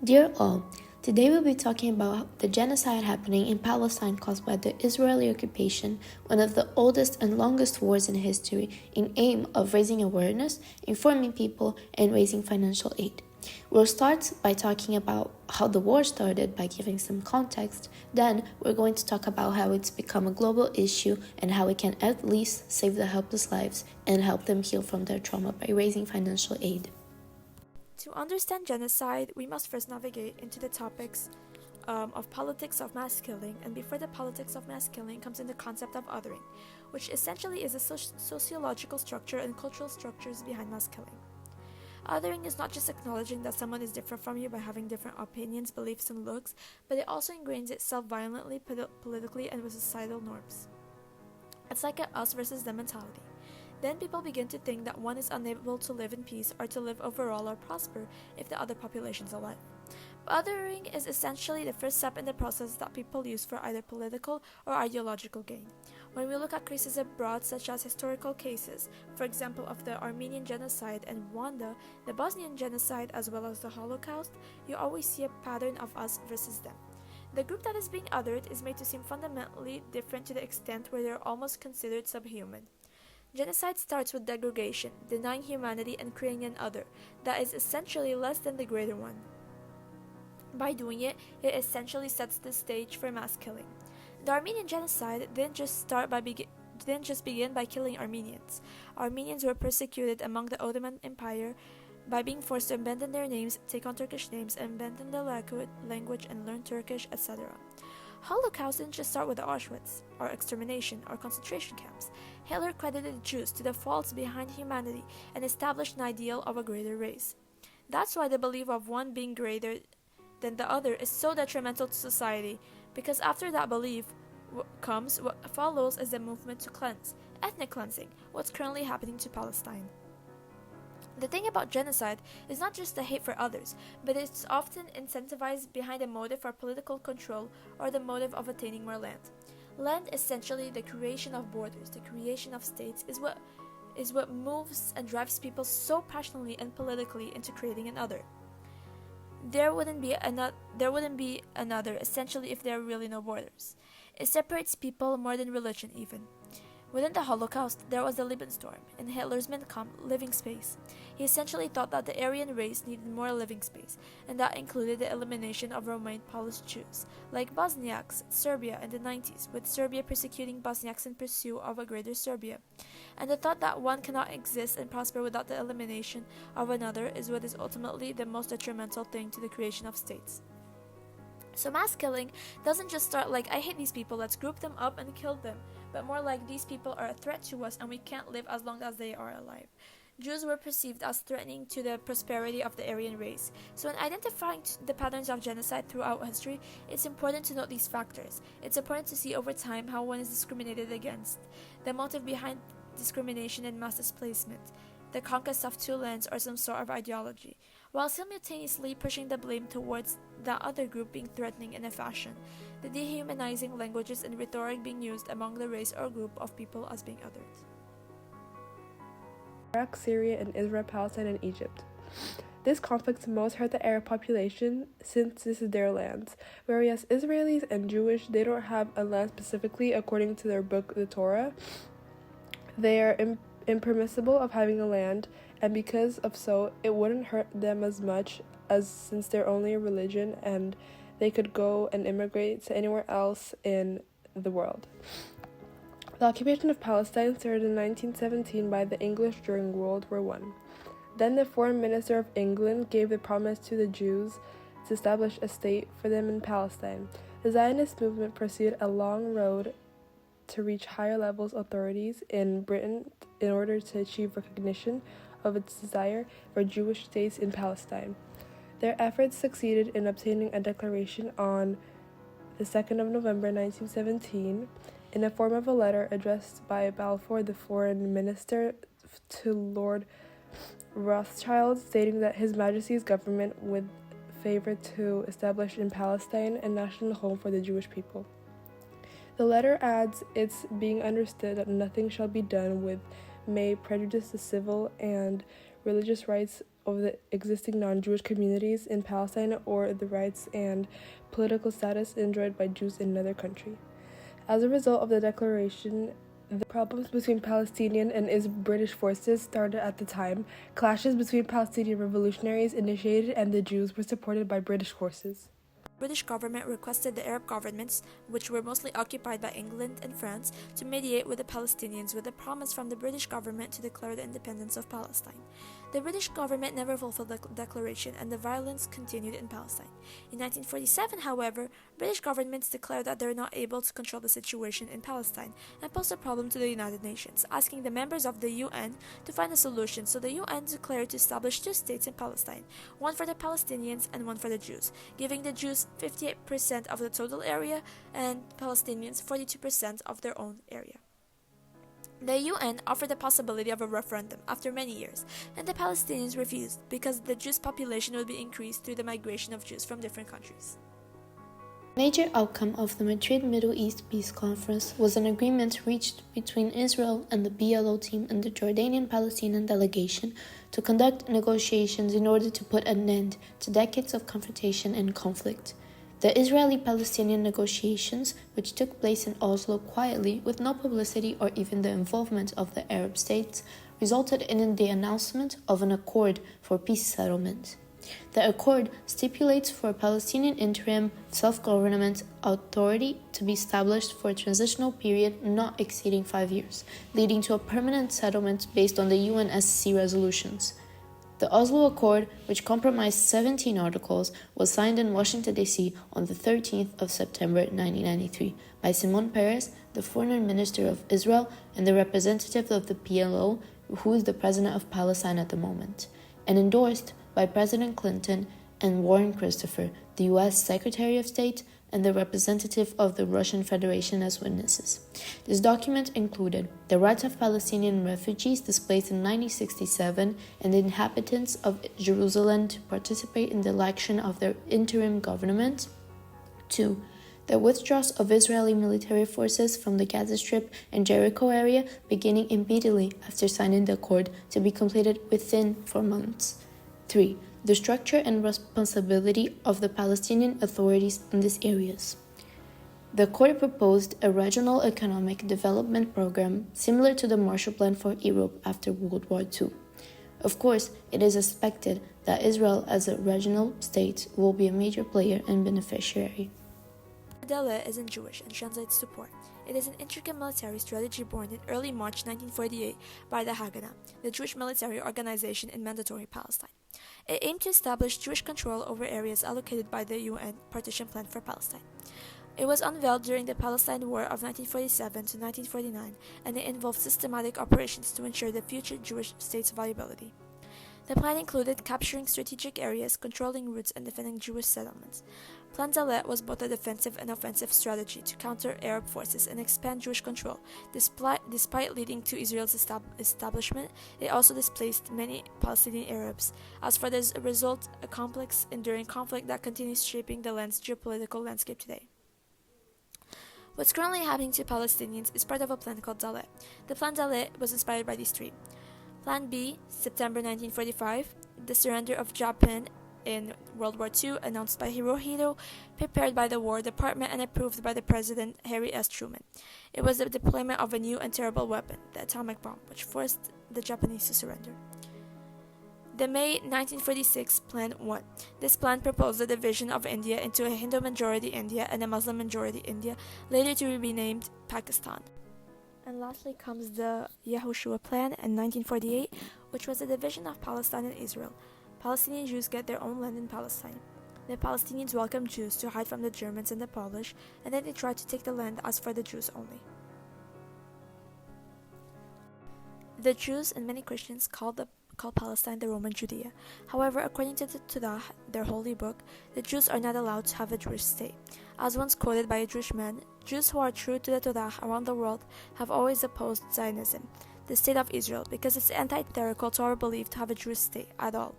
Dear all, today we'll be talking about the genocide happening in Palestine caused by the Israeli occupation, one of the oldest and longest wars in history, in aim of raising awareness, informing people, and raising financial aid. We'll start by talking about how the war started by giving some context. Then we're going to talk about how it's become a global issue and how it can at least save the helpless lives and help them heal from their trauma by raising financial aid. To understand genocide, we must first navigate into the topics of politics of mass killing, and before the politics of mass killing comes in the concept of othering, which essentially is a sociological structure and cultural structures behind mass killing. Othering is not just acknowledging that someone is different from you by having different opinions, beliefs, and looks, but it also ingrains itself violently, politically, and with societal norms. It's like an us versus them mentality. Then people begin to think that one is unable to live in peace or to live overall or prosper if the other population is alive. Othering is essentially the first step in the process that people use for either political or ideological gain. When we look at cases abroad, such as historical cases, for example of the Armenian genocide and Rwanda, the Bosnian genocide, as well as the Holocaust, you always see a pattern of us versus them. The group that is being othered is made to seem fundamentally different to the extent where they are almost considered subhuman. Genocide starts with degradation, denying humanity and creating an other that is essentially less than the greater one. By doing it, it essentially sets the stage for mass killing. The Armenian genocide didn't just begin by killing Armenians. Armenians were persecuted among the Ottoman Empire by being forced to abandon their names, take on Turkish names, and abandon their language and learn Turkish, etc. Holocaust didn't just start with Auschwitz, or extermination, or concentration camps. Hitler credited Jews to the faults behind humanity and established an ideal of a greater race. That's why the belief of one being greater than the other is so detrimental to society, because after that belief comes, what follows is a movement to cleanse, ethnic cleansing, what's currently happening to Palestine. The thing about genocide is not just the hate for others, but it's often incentivized behind a motive for political control or the motive of attaining more land. Land, essentially the creation of borders, the creation of states, is what moves and drives people so passionately and politically into creating an other. There wouldn't be another, essentially, if there are really no borders. It separates people more than religion even. Within the Holocaust, there was the Lebensraum, in Hitler's Mein Kampf, living space. He essentially thought that the Aryan race needed more living space, and that included the elimination of Roma Polish Jews, like Bosniaks, Serbia in the 90s, with Serbia persecuting Bosniaks in pursuit of a greater Serbia. And the thought that one cannot exist and prosper without the elimination of another is what is ultimately the most detrimental thing to the creation of states. So mass killing doesn't just start like, I hate these people, let's group them up and kill them, but more like, these people are a threat to us and we can't live as long as they are alive. Jews were perceived as threatening to the prosperity of the Aryan race. So in identifying the patterns of genocide throughout history, it's important to note these factors. It's important to see over time how one is discriminated against, the motive behind discrimination and mass displacement, the conquest of two lands, or some sort of ideology, while simultaneously pushing the blame towards the other group being threatening in a fashion, the dehumanizing languages and rhetoric being used among the race or group of people as being othered. Iraq, Syria, and Israel, Palestine, and Egypt. This conflict most hurt the Arab population since this is their lands, whereas Israelis and Jewish, they don't have a land specifically according to their book, the Torah. They are impermissible of having a land, and because of so, it wouldn't hurt them as much as since they're only a religion and they could go and immigrate to anywhere else in the world. The occupation of Palestine started in 1917 by the English during World War I. Then the Foreign Minister of England gave the promise to the Jews to establish a state for them in Palestine. The Zionist movement pursued a long road to reach higher levels authorities in Britain in order to achieve recognition of its desire for Jewish states in Palestine. Their efforts succeeded in obtaining a declaration on the 2nd of November 1917 in the form of a letter addressed by Balfour, the foreign minister, to Lord Rothschild, stating that His Majesty's government would favor to establish in Palestine a national home for the Jewish people. The letter adds, it's being understood that nothing shall be done which may prejudice the civil and religious rights of the existing non-Jewish communities in Palestine or the rights and political status enjoyed by Jews in another country. As a result of the declaration, the problems between Palestinian and British forces started at the time. Clashes between Palestinian revolutionaries initiated and the Jews were supported by British forces. The British government requested the Arab governments, which were mostly occupied by England and France, to mediate with the Palestinians with a promise from the British government to declare the independence of Palestine. The British government never fulfilled the declaration and the violence continued in Palestine. In 1947, however, British governments declared that they were not able to control the situation in Palestine and posed a problem to the United Nations, asking the members of the UN to find a solution, so the UN declared to establish two states in Palestine, one for the Palestinians and one for the Jews, giving the Jews 58% of the total area and Palestinians 42% of their own area. The UN offered the possibility of a referendum after many years, and the Palestinians refused because the Jewish population would be increased through the migration of Jews from different countries. The major outcome of the Madrid Middle East Peace Conference was an agreement reached between Israel and the PLO team and the Jordanian Palestinian delegation to conduct negotiations in order to put an end to decades of confrontation and conflict. The Israeli-Palestinian negotiations, which took place in Oslo quietly with no publicity or even the involvement of the Arab states, resulted in the announcement of an accord for peace settlement. The accord stipulates for a Palestinian interim self-government authority to be established for a transitional period not exceeding 5 years, leading to a permanent settlement based on the UNSC resolutions. The Oslo Accord, which comprised 17 articles, was signed in Washington, D.C. on the 13th of September 1993 by Shimon Peres, the Foreign Minister of Israel, and the representative of the PLO, who is the President of Palestine at the moment, and endorsed by President Clinton and Warren Christopher, the U.S. Secretary of State, and the representative of the Russian Federation as witnesses. This document included the rights of Palestinian refugees displaced in 1967 and the inhabitants of Jerusalem to participate in the election of their interim government. 2. The withdrawal of Israeli military forces from the Gaza Strip and Jericho area beginning immediately after signing the accord to be completed within 4 months. 3. The structure and responsibility of the Palestinian authorities in these areas. The accord proposed a regional economic development program similar to the Marshall Plan for Europe after World War II. Of course, it is expected that Israel as a regional state will be a major player and beneficiary. Daleh isn't Jewish and translates support. It is an intricate military strategy born in early March 1948 by the Haganah, the Jewish military organization in mandatory Palestine. It aimed to establish Jewish control over areas allocated by the UN Partition Plan for Palestine. It was unveiled during the Palestine War of 1947 to 1949, and it involved systematic operations to ensure the future Jewish state's viability. The plan included capturing strategic areas, controlling routes, and defending Jewish settlements. Plan Daleh was both a defensive and offensive strategy to counter Arab forces and expand Jewish control. Despite leading to Israel's establishment, it also displaced many Palestinian Arabs. As for the result, a complex, enduring conflict that continues shaping the land's geopolitical landscape today. What's currently happening to Palestinians is part of a plan called Daleh. The Plan Daleh was inspired by these three. Plan B, September 1945, the surrender of Japan in World War II, announced by Hirohito, prepared by the War Department and approved by the President Harry S. Truman. It was the deployment of a new and terrible weapon, the atomic bomb, which forced the Japanese to surrender. The May 1946 Plan 1. This plan proposed the division of India into a Hindu-majority India and a Muslim-majority India, later to be renamed Pakistan. And lastly comes the Yahushua Plan in 1948, which was the division of Palestine and Israel. Palestinian Jews get their own land in Palestine. The Palestinians welcomed Jews to hide from the Germans and the Polish, and then they tried to take the land as for the Jews only. The Jews and many Christians call Palestine the Roman Judea. However, according to the Torah, their holy book, the Jews are not allowed to have a Jewish state. As once quoted by a Jewish man, Jews who are true to the Torah around the world have always opposed Zionism, the state of Israel, because it's antithetical to our belief to have a Jewish state at all.